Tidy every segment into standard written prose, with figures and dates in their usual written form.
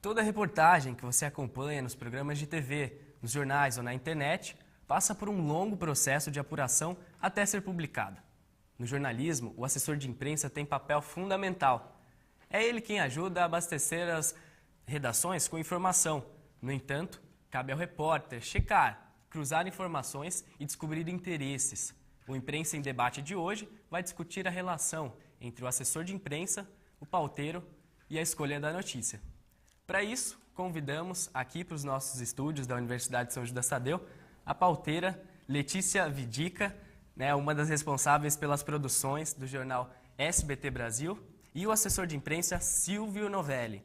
Toda reportagem que você acompanha nos programas de TV, nos jornais ou na internet, passa por um longo processo de apuração até ser publicada. No jornalismo, o assessor de imprensa tem papel fundamental. É ele quem ajuda a abastecer as redações com informação. No entanto, cabe ao repórter checar, cruzar informações e descobrir interesses. O Imprensa em Debate de hoje vai discutir a relação entre o assessor de imprensa, o pauteiro e a escolha da notícia. Para isso, convidamos aqui para os nossos estúdios da Universidade de São Judas Tadeu a pauteira Letícia Vidica, uma das responsáveis pelas produções do jornal SBT Brasil, e o assessor de imprensa Silvio Novelli.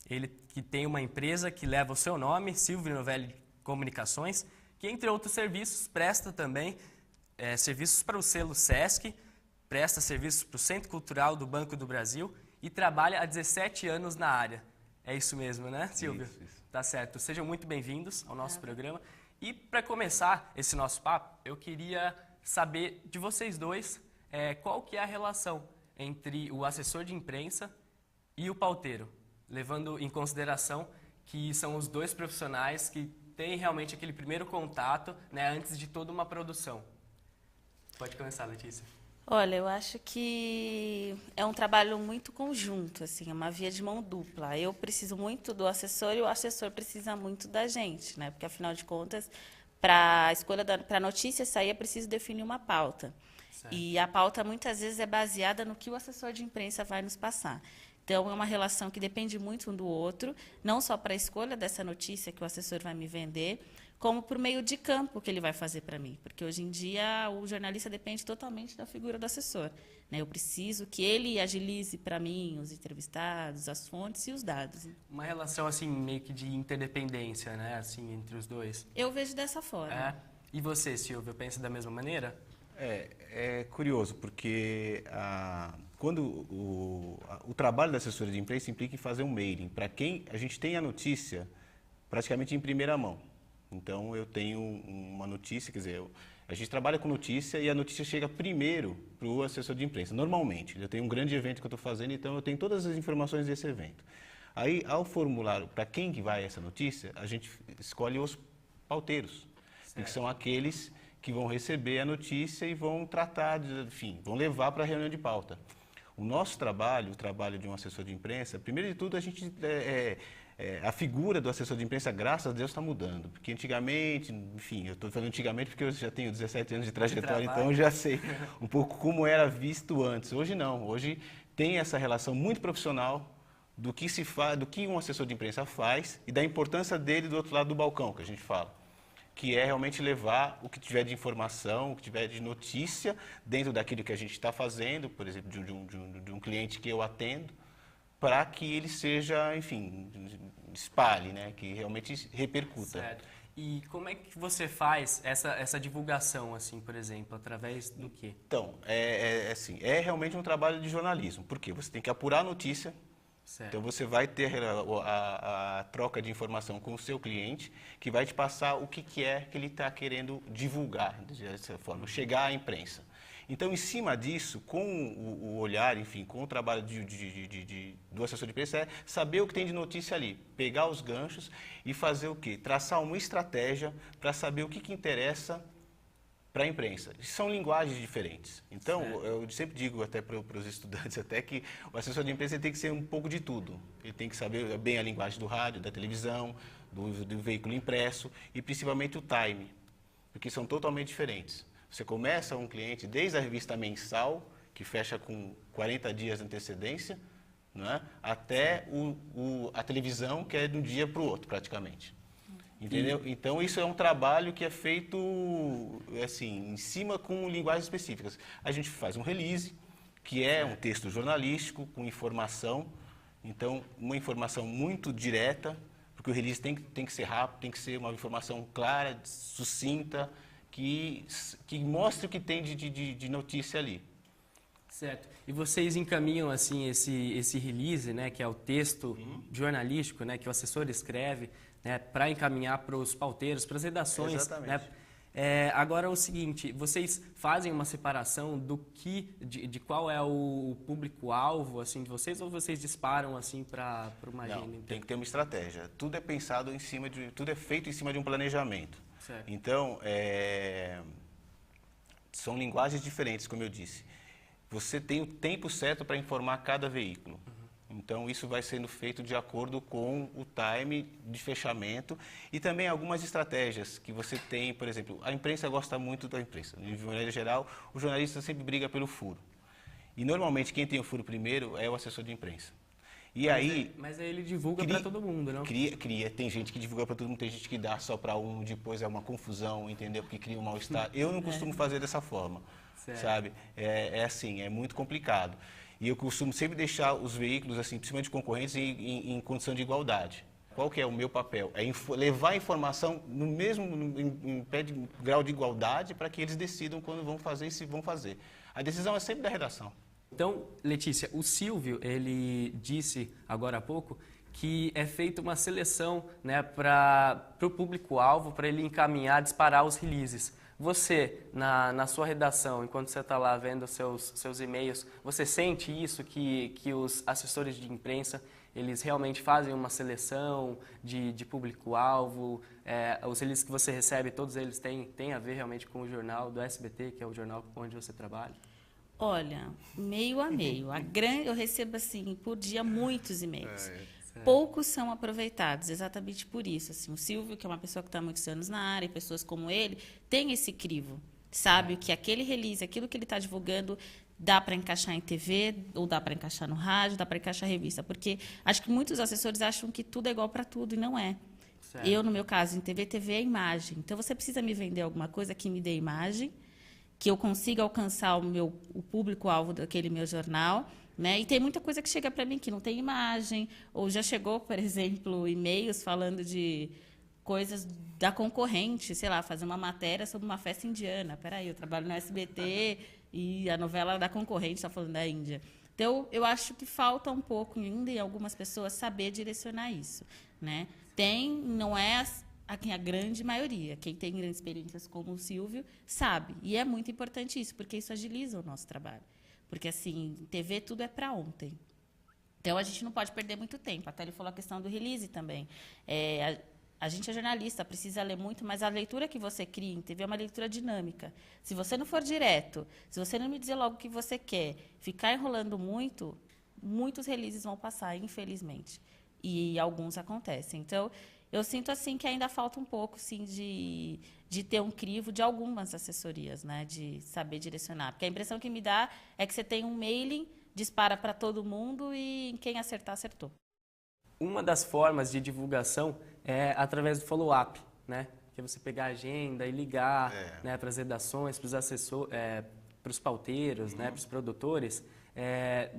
Ele que tem uma empresa que leva o seu nome, Silvio Novelli Comunicações, que entre outros serviços presta também serviços para o selo Sesc, presta serviços para o Centro Cultural do Banco do Brasil e trabalha há 17 anos na área. É isso mesmo, né, Silvio? Isso. Tá certo. Sejam muito bem-vindos ao nosso programa. E para começar esse nosso papo, eu queria saber de vocês dois qual que é a relação entre o assessor de imprensa e o pauteiro, levando em consideração que são os dois profissionais que têm realmente aquele primeiro contato, antes de toda uma produção. Pode começar, Letícia. Olha, eu acho que é um trabalho muito conjunto, assim, é uma via de mão dupla. Eu preciso muito do assessor e o assessor precisa muito da gente, né? Porque, afinal de contas, para a escolha para a notícia sair, é preciso definir uma pauta. Certo. E a pauta, muitas vezes, é baseada no que o assessor de imprensa vai nos passar. Então, é uma relação que depende muito um do outro, não só para a escolha dessa notícia que o assessor vai me vender, como para o meio de campo que ele vai fazer para mim. Porque, hoje em dia, o jornalista depende totalmente da figura do assessor, né? Eu preciso que ele agilize para mim os entrevistados, as fontes e os dados. Uma relação, assim, meio que de interdependência, né? Assim, entre os dois. Eu vejo dessa forma. E você, Silvio, pensa da mesma maneira? É curioso, porque quando o trabalho da assessoria de imprensa implica em fazer um mailing para quem a gente tem a notícia praticamente em primeira mão. Então, eu tenho uma notícia, quer dizer, a gente trabalha com notícia e a notícia chega primeiro para o assessor de imprensa, normalmente. Eu tenho um grande evento que eu estou fazendo, então eu tenho todas as informações desse evento. Aí, ao formular para quem que vai essa notícia, a gente escolhe os pauteiros, que são aqueles que vão receber a notícia e vão tratar, enfim, vão levar para a reunião de pauta. O nosso trabalho, o trabalho de um assessor de imprensa, primeiro de tudo, a gente a figura do assessor de imprensa, graças a Deus, está mudando. Porque antigamente, enfim, eu estou falando antigamente porque eu já tenho 17 anos de trajetória, então eu já sei um pouco como era visto antes. Hoje não, hoje tem essa relação muito profissional do que se faz, do que um assessor de imprensa faz e da importância dele do outro lado do balcão, que a gente fala. Que é realmente levar o que tiver de informação, o que tiver de notícia dentro daquilo que a gente está fazendo, por exemplo, de um cliente que eu atendo, para que ele seja, enfim, espalhe, né? Que realmente repercuta. Certo. E como é que você faz essa divulgação, assim, por exemplo, através do quê? Então, assim, é realmente um trabalho de jornalismo. Por quê? Você tem que apurar a notícia. Certo. Então, você vai ter a troca de informação com o seu cliente, que vai te passar o que é que ele está querendo divulgar, dessa forma, chegar à imprensa. Então, em cima disso, com o olhar, enfim, com o trabalho do assessor de imprensa, é saber o que tem de notícia ali, pegar os ganchos e fazer o quê? Traçar uma estratégia para saber o que interessa para a imprensa. São linguagens diferentes. Então, eu sempre digo até para os estudantes até que o assessor de imprensa tem que ser um pouco de tudo. Ele tem que saber bem a linguagem do rádio, da televisão, do veículo impresso e principalmente o time, porque são totalmente diferentes. Você começa um cliente desde a revista mensal, que fecha com 40 dias de antecedência, né, até a televisão, que é de um dia para o outro, praticamente. Entendeu? Então, isso é um trabalho que é feito assim, em cima com linguagens específicas. A gente faz um release, que é um texto jornalístico com informação. Então, uma informação muito direta, porque o release tem que ser rápido, tem que ser uma informação clara, sucinta, que mostre o que tem de notícia ali. Certo. E vocês encaminham assim esse release, né, que é o texto jornalístico, né, que o assessor escreve, né, para encaminhar para os pauteiros, para as redações, Exatamente. né, Agora, o seguinte, vocês fazem uma separação de qual é o público-alvo, assim, de vocês, ou vocês disparam, assim, para uma agenda? Não, tem que ter uma estratégia. Tudo é pensado tudo é feito em cima de um planejamento. Certo. Então, são linguagens diferentes, como eu disse. Você tem o tempo certo para informar cada veículo. Então, isso vai sendo feito de acordo com o time de fechamento e também algumas estratégias que você tem, por exemplo, a imprensa gosta muito da imprensa. De maneira geral, o jornalista sempre briga pelo furo. E, normalmente, quem tem o furo primeiro é o assessor de imprensa. E Mas aí ele divulga para todo mundo, não? Cria. Tem gente que divulga para todo mundo, tem gente que dá só para um, depois é uma confusão, entendeu? Porque cria um mal-estar. Eu não costumo fazer dessa forma, sabe? É assim, é muito complicado. E eu costumo sempre deixar os veículos, assim, principalmente concorrentes, em condição de igualdade. Qual que é o meu papel? É levar a informação em pé de grau de igualdade para que eles decidam quando vão fazer e se vão fazer. A decisão é sempre da redação. Então, Letícia, o Silvio, ele disse agora há pouco que é feita uma seleção, né, para o público-alvo, para ele encaminhar, disparar os releases. Você, na sua redação, enquanto você está lá vendo seus e-mails, você sente isso, que os assessores de imprensa, eles realmente fazem uma seleção de público-alvo? Os releases que você recebe, todos eles têm a ver realmente com o jornal do SBT, que é o jornal onde você trabalha? Olha, meio a meio. Eu recebo, assim, por dia, muitos e-mails. Poucos são aproveitados, exatamente por isso. Assim, o Silvio, que é uma pessoa que está há muitos anos na área, e pessoas como ele, tem esse crivo. Sabe que aquele release, aquilo que ele está divulgando, dá para encaixar em TV, ou dá para encaixar no rádio, dá para encaixar em revista. Porque acho que muitos assessores acham que tudo é igual para tudo, e não é. Certo. Eu, no meu caso, em TV é imagem. Então, você precisa me vender alguma coisa que me dê imagem, que eu consiga alcançar o público-alvo daquele meu jornal, né? E tem muita coisa que chega para mim que não tem imagem, ou já chegou, por exemplo, e-mails falando de coisas da concorrente, sei lá, fazer uma matéria sobre uma festa indiana. Peraí, eu trabalho no SBT e a novela da concorrente está falando da Índia. Então, eu acho que falta um pouco ainda em algumas pessoas saber direcionar isso, né? Não é a grande maioria, quem tem grandes experiências como o Silvio, sabe. E é muito importante isso, porque isso agiliza o nosso trabalho. Porque, assim, em TV tudo é para ontem. Então, a gente não pode perder muito tempo. Até ele falou a questão do release também. A gente é jornalista, precisa ler muito, mas a leitura que você cria em TV é uma leitura dinâmica. Se você não for direto, se você não me dizer logo o que você quer, ficar enrolando muito, muitos releases vão passar, infelizmente. E alguns acontecem. Então, eu sinto assim que ainda falta um pouco sim, de ter um crivo de algumas assessorias, né, de saber direcionar. Porque a impressão que me dá é que você tem um mailing, dispara para todo mundo e quem acertar, acertou. Uma das formas de divulgação é através do follow-up, né? Que é você pegar a agenda e ligar, né, para as redações, para os assessores, para os pauteiros, né, para os produtores.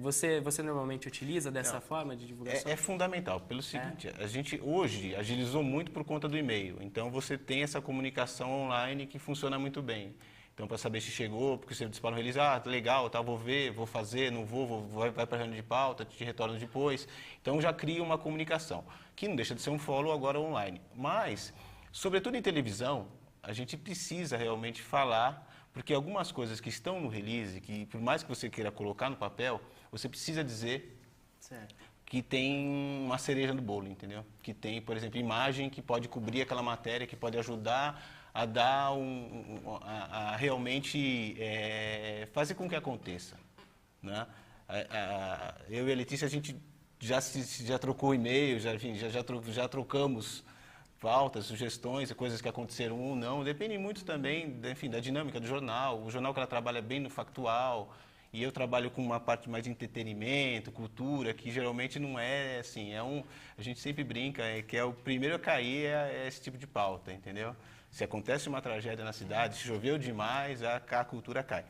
Você normalmente utiliza dessa forma de divulgação? É fundamental, pelo seguinte, a gente hoje agilizou muito por conta do e-mail, então você tem essa comunicação online que funciona muito bem. Então, para saber se chegou, porque você dispara um release, legal, tá, vou ver, vou fazer, não vai para a reunião de pauta, te retorno depois. Então, já cria uma comunicação, que não deixa de ser um follow agora online. Mas, sobretudo em televisão, a gente precisa realmente falar, porque algumas coisas que estão no release, que por mais que você queira colocar no papel, você precisa dizer que tem uma cereja no bolo, entendeu? Que tem, por exemplo, imagem que pode cobrir aquela matéria, que pode ajudar a dar a realmente fazer com que aconteça, né? Eu e a Letícia, a gente já trocou e-mail, já trocamos pautas, sugestões, coisas que aconteceram ou não. Depende muito também, enfim, da dinâmica do jornal. O jornal que ela trabalha bem no factual, e eu trabalho com uma parte mais de entretenimento, cultura, que geralmente não é assim, a gente sempre brinca, que é o primeiro a cair é esse tipo de pauta, entendeu? Se acontece uma tragédia na cidade, se choveu demais, a cultura cai.